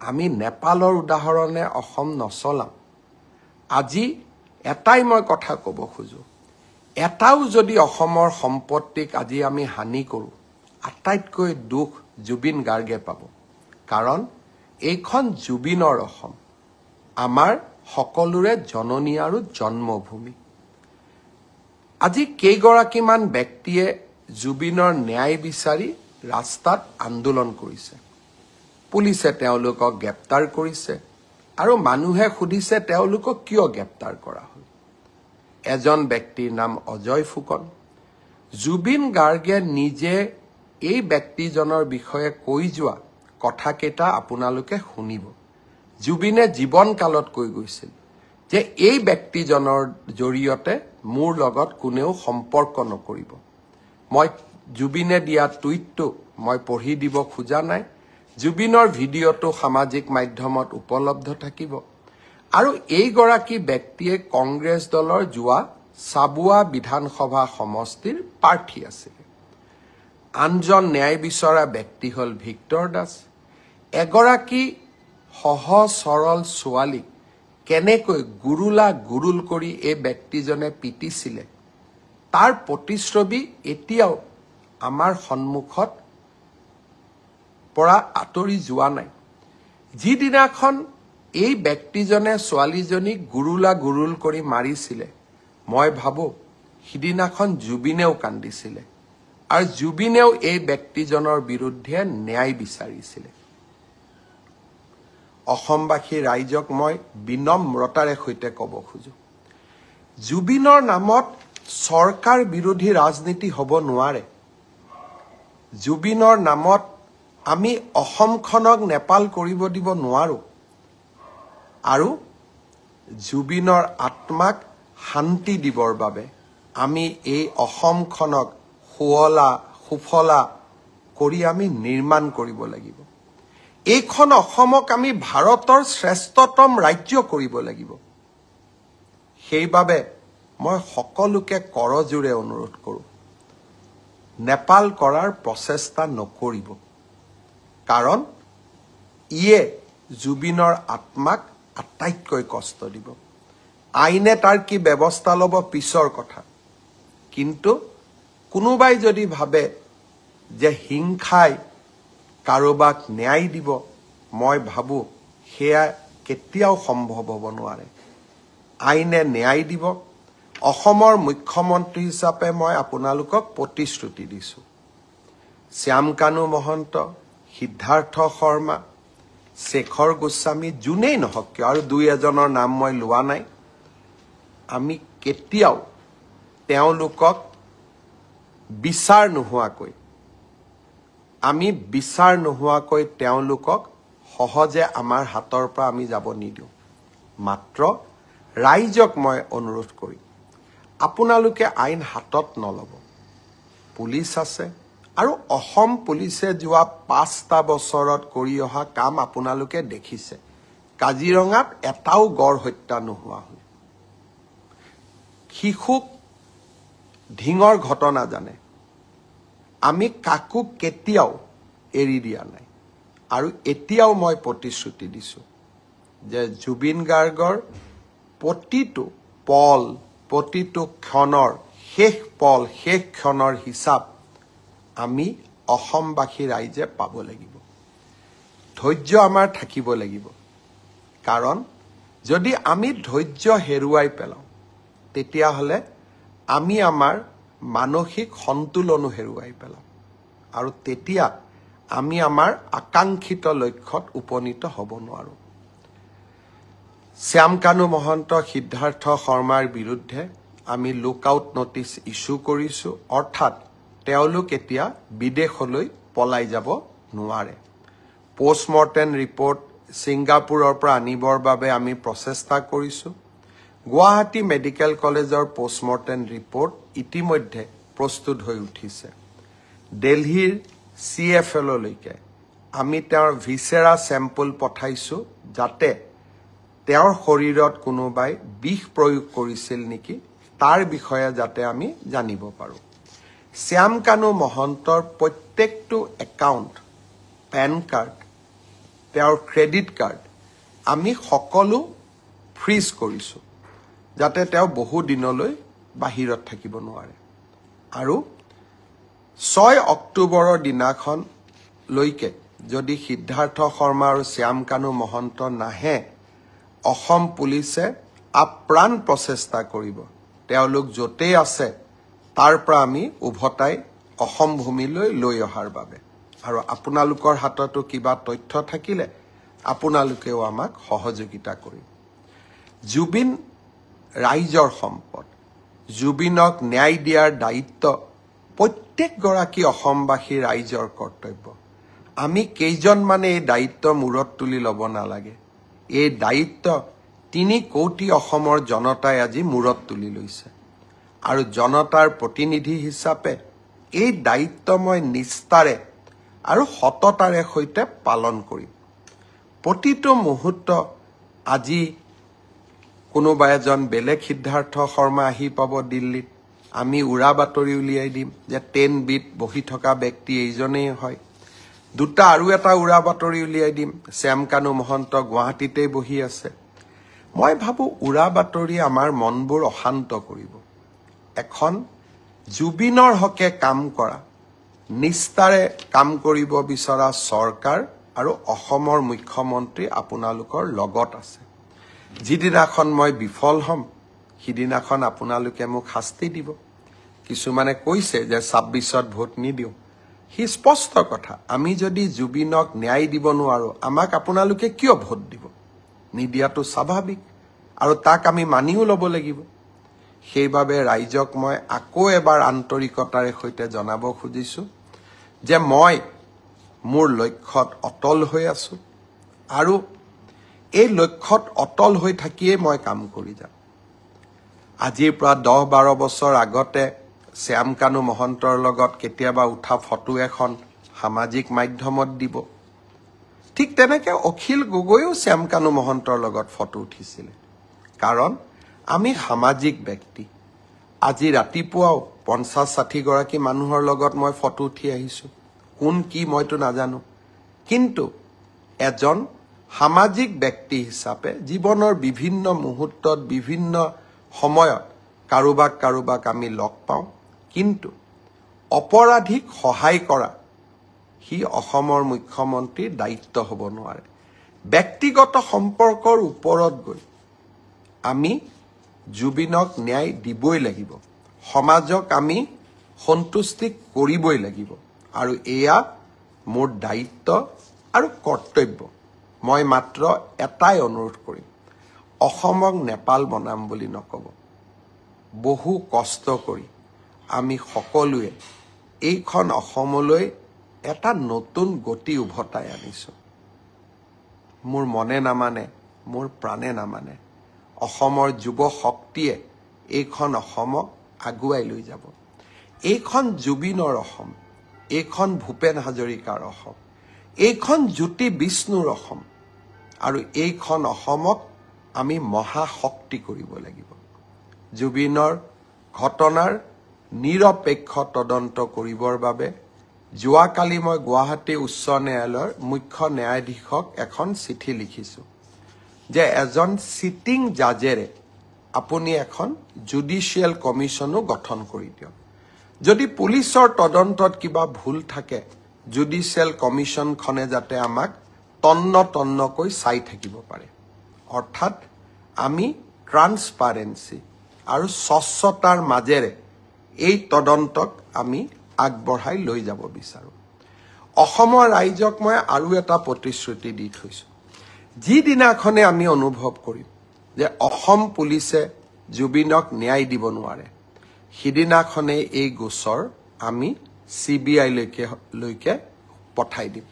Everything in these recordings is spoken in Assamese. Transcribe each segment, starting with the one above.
আমি নেপালৰ উদাহৰণে অসম নচলাম আজি এটাই মই কথা ক'ব খোজো এটাও যদি অসমৰ সম্পত্তিক আজি আমি হানি কৰোঁ আটাইতকৈ দুখ জুবিন গাৰ্গে পাব কাৰণ এইখন জুবিনৰ অসম আমাৰ সকলোৰে জননী আৰু জন্মভূমি আজি কেইগৰাকীমান ব্যক্তিয়ে জুবিনৰ ন্যায় বিচাৰি ৰাস্তাত আন্দোলন কৰিছে পুলিচে তেওঁলোকক গ্ৰেপ্তাৰ কৰিছে আৰু মানুহে সুধিছে তেওঁলোকক কিয় গ্ৰেপ্তাৰ কৰা হ'ল এজন ব্যক্তিৰ নাম অজয় ফুকন জুবিন গাৰ্গে নিজে এই ব্যক্তিজনৰ বিষয়ে কৈ যোৱা কথাকেইটা আপোনালোকে শুনিব জুবিনে জীৱন কালত কৈ গৈছিল যে এই ব্যক্তিজনৰ জৰিয়তে মোৰ লগত কোনেও সম্পৰ্ক নকৰিব মই জুবিনে দিয়া টুইটটো মই পঢ়ি দিব খোজা নাই জুবিনৰ ভিডিঅ'টো সামাজিক মাধ্যমত উপলব্ধ থাকিব আৰু এইগৰাকী ব্যক্তিয়ে কংগ্ৰেছ দলৰ যোৱা চাবুৱা বিধানসভা সমষ্টিৰ প্ৰাৰ্থী আছিল আনজন ন্যায় বিচৰা ব্যক্তি হ'ল ভিক্টৰ দাস এগৰাকী সহজ সৰল ছোৱালীক কেনেকৈ গুৰুল কৰি এই ব্যক্তিজনে পিটিছিলে তাৰ প্ৰতিশ্ৰুতি এতিয়াও আমাৰ সন্মুখত পৰা আঁতৰি যোৱা নাই যিদিনাখন এই ব্যক্তিজনে ছোৱালীজনীক গুৰুল কৰি মাৰিছিলে মই ভাবো সিদিনাখন জুবিনেও কান্দিছিলে আৰু জুবিনেও এই ব্যক্তিজনৰ বিৰুদ্ধে ন্যায় বিচাৰিছিলে অসমবাসী ৰাইজক মই বিনম্ৰতাৰে সৈতে ক'ব খোজো জুবিনৰ নামত চৰকাৰ বিৰোধী ৰাজনীতি হ'ব নোৱাৰে জুবিনৰ নামত আমি অসমখনক নেপাল কৰিব দিব নোৱাৰো আৰু জুবিনৰ আত্মাক শান্তি দিবৰ বাবে আমি এই অসমখনক সুফলা কৰি আমি নিৰ্মাণ কৰিব লাগিব এইখন অসমক আমি ভাৰতৰ শ্ৰেষ্ঠতম ৰাজ্য কৰিব লাগিব সেইবাবে মই সকলোকে কৰজোৰে অনুৰোধ কৰোঁ নেপাল কৰাৰ প্ৰচেষ্টা নকৰিব কাৰণ ইয়ে জুবিনৰ আত্মাক আটাইতকৈ কষ্ট দিব আইনে তাৰ কি ব্যৱস্থা ল'ব পিছৰ কথা কিন্তু কোনোবাই যদি ভাবে যে হিংসাই কাৰোবাক ন্যায় দিব মই ভাবো সেয়া কেতিয়াও সম্ভৱ হ'ব নোৱাৰে আইনে ন্যায় দিব অসমৰ মুখ্যমন্ত্ৰী হিচাপে মই আপোনালোকক প্ৰতিশ্ৰুতি দিছো শ্যামকানু মহন্ত সিদ্ধাৰ্থ শৰ্মা শেখৰ গোস্বামী যোনেই নহওক কিয় আৰু দুই এজনৰ নাম মই লোৱা নাই আমি কেতিয়াও তেওঁলোকক বিচাৰ নোহোৱাকৈ তেওঁলোকক সহজে আমাৰ হাতৰ পৰা আমি যাব নিদিওঁ মাত্ৰ ৰাইজক মই অনুৰোধ কৰিম আপোনালোকে আইন হাতত নলব পুলিচ আছে আৰু অসম পুলিচে যোৱা 5টা বছৰত কৰি অহা কাম আপোনালোকে দেখিছে কাজিৰঙাত এটাও গড় হত্যা নোহোৱা হ'ল শিশুক ঢিঙৰ ঘটনা জানে আমি কাকো কেতিয়াও এৰি দিয়া নাই আৰু এতিয়াও মই প্ৰতিশ্ৰুতি দিছো যে জুবিন গাৰ্গৰ প্ৰতিটো পল প্ৰতিটো ক্ষণৰ শেষ ক্ষণৰ হিচাপ আমি অসমবাসী ৰাইজে পাব লাগিব ধৈৰ্য আমাৰ থাকিব লাগিব কাৰণ যদি আমি ধৈৰ্য হেৰুৱাই পেলাওঁ তেতিয়াহ'লে আমি আমাৰ মানসিক সন্তুলনো হেৰুৱাই পেলাম আৰু তেতিয়া আমি আমাৰ আকাংক্ষিত লক্ষ্যত উপনীত হ'ব নোৱাৰো শ্যামকানু মহন্ত সিদ্ধাৰ্থ শৰ্মাৰ বিৰুদ্ধে আমি লুকআউট নটিচ ইস্যু কৰিছো অৰ্থাৎ তেওঁলোক এতিয়া বিদেশলৈ পলাই যাব নোৱাৰে পোষ্টমৰ্টেম ৰিপৰ্ট ছিংগাপুৰৰ পৰা আনিবৰ বাবে আমি প্ৰচেষ্টা কৰিছো গুৱাহাটী মেডিকেল কলেজৰ পোষ্টমৰ্টেম ৰিপৰ্ট ইতিমধ্যে প্ৰস্তুত হৈ উঠিছে দিল্লীৰ CFLলৈকে আমি তেওঁৰ ভিসেৰা স্যাম্পল পঠাইছো যাতে তেওঁৰ শৰীৰত কোনোবাই বিষ প্ৰয়োগ কৰিছিল নেকি তাৰ বিষয়ে যাতে আমি জানিব পাৰো শ্যামকানু মহন্তৰ প্ৰত্যেকটো একাউণ্ট পেন কাৰ্ড তেওঁৰ ক্ৰেডিট কাৰ্ড আমি সকলো ফ্ৰিজ কৰিছোঁ যাতে তেওঁ বহু দিনলৈ বাহিৰত থাকিব নোৱাৰে আৰু 6 অক্টোবৰৰ দিনাখনলৈকে যদি সিদ্ধাৰ্থ শৰ্মা আৰু শ্যাম কানু মহন্ত নাহে অসম পুলিচে আপ্ৰাণ প্ৰচেষ্টা কৰিব তেওঁলোক য'তেই আছে তাৰ পৰা আমি উভতাই অসম ভূমিলৈ লৈ অহাৰ বাবে আৰু আপোনালোকৰ হাততো কিবা তথ্য থাকিলে আপোনালোকেও আমাক সহযোগিতা কৰিব জুবিন ৰাইজৰ সম্পদ জুবিনক ন্যায় দিয়াৰ দায়িত্ব প্ৰত্যেকগৰাকী অসমবাসী ৰাইজৰ কৰ্তব্য আমি কেইজনমানে এই দায়িত্ব মূৰত তুলি ল'ব নালাগে এই দায়িত্ব 3 কোটি অসমৰ জনতাই আজি মূৰত তুলি লৈছে আৰু জনতাৰ প্ৰতিনিধি হিচাপে এই দায়িত্ব মই নিষ্ঠাৰে আৰু সততাৰে সৈতে পালন কৰিম প্ৰতিটো মুহূৰ্ত আজি কোনোবা এজন বেলেগ সিদ্ধাৰ্থ শৰ্মা আহি পাব দিল্লীত আমি উৰা বাতৰি উলিয়াই দিম যে 10 বিত বহি থকা ব্যক্তি এইজনেই হয় দুটা আৰু এটা উৰা বাতৰি উলিয়াই দিম শ্যাম কানু মহন্ত গুৱাহাটীতে বহি আছে মই ভাবো উৰা বাতৰি আমাৰ মনবোৰ অশান্ত কৰিব এখন জুবিনৰ হকে কাম কৰা নিষ্ঠাৰে কাম কৰিব বিচৰা চৰকাৰ আৰু অসমৰ মুখ্যমন্ত্ৰী আপোনালোকৰ লগত আছে যিদিনাখন মই বিফল হম সিদিনাখন আপোনালোকে মোক শাস্তি দিব কিছুমানে কৈছে যে 26ত ভোট নিদিও হি স্পষ্ট কথা আমি যদি জুবিনক ন্যায় দিব নোৱাৰো আমাক আপোনালোকে কিয় ভোট দিব নিদিয়াটো স্বাভাৱিক আৰু তাক আমি মানিও ল'ব লাগিব সেইবাবে ৰাইজক মই আকৌ এবাৰ আন্তৰিকতাৰে সৈতে জনাব খুজিছো যে মই মোৰ লক্ষ্যত অটল হৈ আছো আৰু এই লক্ষ্যত অটল হৈ থাকিয়ে মই কাম কৰি যাম আজিৰ পৰা 10-12 বছৰ আগতে শ্যাম কানু মহন্তৰ লগত কেতিয়াবা উঠা ফটো এখন সামাজিক মাধ্যমত দিব ঠিক তেনেকে অখিল গগৈও শ্যাম কানু মহন্তৰ লগত ফটো উঠিছিল কাৰণ আমি সামাজিক ব্যক্তি আজি ৰাতিপুৱাও 50-60 গৰাকী মানুহৰ লগত মই ফটো উঠি আহিছো কোন কি মইতো নাজানো কিন্তু এজন সামাজিক ব্যক্তি হিচাপে জীৱনৰ বিভিন্ন মুহূৰ্তত বিভিন্ন সময়ত কাৰোবাক আমি লগ পাওঁ কিন্তু অপৰাধীক সহায় কৰা হি অসমৰ মুখ্যমন্ত্ৰীৰ দায়িত্ব হ'ব নোৱাৰে ব্যক্তিগত সম্পৰ্কৰ ওপৰত গৈ আমি জুবিনক ন্যায় দিবই লাগিব সমাজক আমি সন্তুষ্টি কৰিবই লাগিব আৰু এয়া মোৰ দায়িত্ব আৰু কৰ্তব্য মই মাত্ৰ এটাই অনুৰোধ কৰিম অসমক নেপাল বনাম বুলি নকব বহু কষ্ট কৰি আমি সকলোৱে এইখন অসমলৈ এটা নতুন গতি উভতাই আনিছো মোৰ মনে নামানে মোৰ প্ৰাণে নামানে অসমৰ যুৱ শক্তিয়ে এইখন অসমক আগুৱাই লৈ যাব এইখন জুবিনৰ অসম এইখন ভূপেন হাজৰিকাৰ অসম এইখন জ্যোতি বিষ্ণুৰ অসম আৰু এইখন অসমক আমি মহাশক্তি কৰিব লাগিব জুবিনৰ ঘটনাৰ নিৰপেক্ষ তদন্ত কৰিবৰ বাবে যোৱাকালি মই গুৱাহাটী উচ্চ ন্যায়ালয়ৰ মুখ্য ন্যায়াধীশক এখন চিঠি লিখিছো যে এজন সিটিং জাজেৰে আপুনি এখন জুডিশিয়েল কমিশনো গঠন কৰি দিয়ক যদি পুলিচৰ তদন্তত কিবা ভুল থাকে জুডিশিয়েল কমিশনখনে যাতে আমাক তন্নকৈ চাই থাকিব পাৰে অৰ্থাৎ আমি ট্ৰান্সপাৰেন্সি আৰু স্বচ্ছতাৰ মাজেৰে এই তদন্তক আমি আগবঢ়াই লৈ যাব বিচাৰো অসমৰ ৰাইজক মই আৰু এটা প্ৰতিশ্ৰুতি দি থৈছো যিদিনাখনে আমি অনুভৱ কৰিম যে অসম পুলিচে জুবিনক ন্যায় দিব নোৱাৰে সিদিনাখনে এই গোচৰ আমি CBI লৈকে পঠাই দিম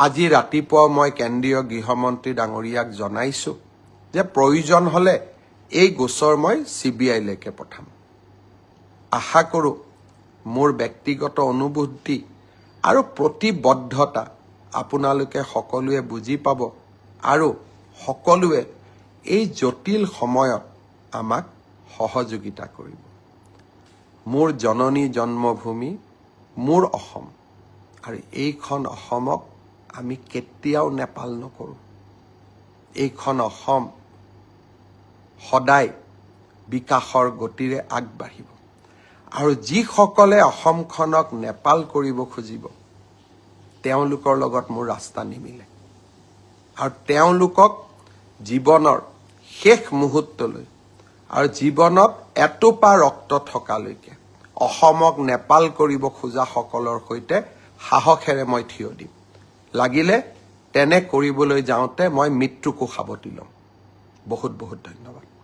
আজি ৰাতিপুৱা মই কেন্দ্ৰীয় গৃহমন্ত্ৰী ডাঙৰীয়াক জনাইছো যে প্ৰয়োজন হলে এই গোচৰ মই CBI লৈকে পঠাম আশা কৰো মোৰ ব্যক্তিগত অনুভূতি আৰু প্ৰতিবদ্ধতা আপোনালোকে সকলোৱে বুজি পাব আৰু সকলোৱে এই জটিল সময়ত আমাক সহযোগিতা কৰিব মোৰ জননী জন্মভূমি মোৰ অসম আৰু এইখন অসমক আমি কেতিয়াও নেপাল নকৰোঁ। এইখন অসম সদায় বিকাশৰ গতিৰে আগবাঢ়িব। আৰু যিসকলে অসমখনক নেপাল কৰিব খুজিব তেওঁলোকৰ লগত মোৰ ৰাস্তা নিমিলে। আৰু তেওঁলোকক জীৱনৰ শেষ মুহূৰ্তলৈ আৰু জীৱনত এটোপা ৰক্ত থকালৈকে অসমক নেপাল কৰিব খোজাসকলৰ সৈতে সাহসেৰে মই থিয় দিম। লাগিলে তেনে কৰিবলৈ যাওঁতে মই মৃত্যুকো সাৱটি ল'ম। বহুত বহুত ধন্যবাদ।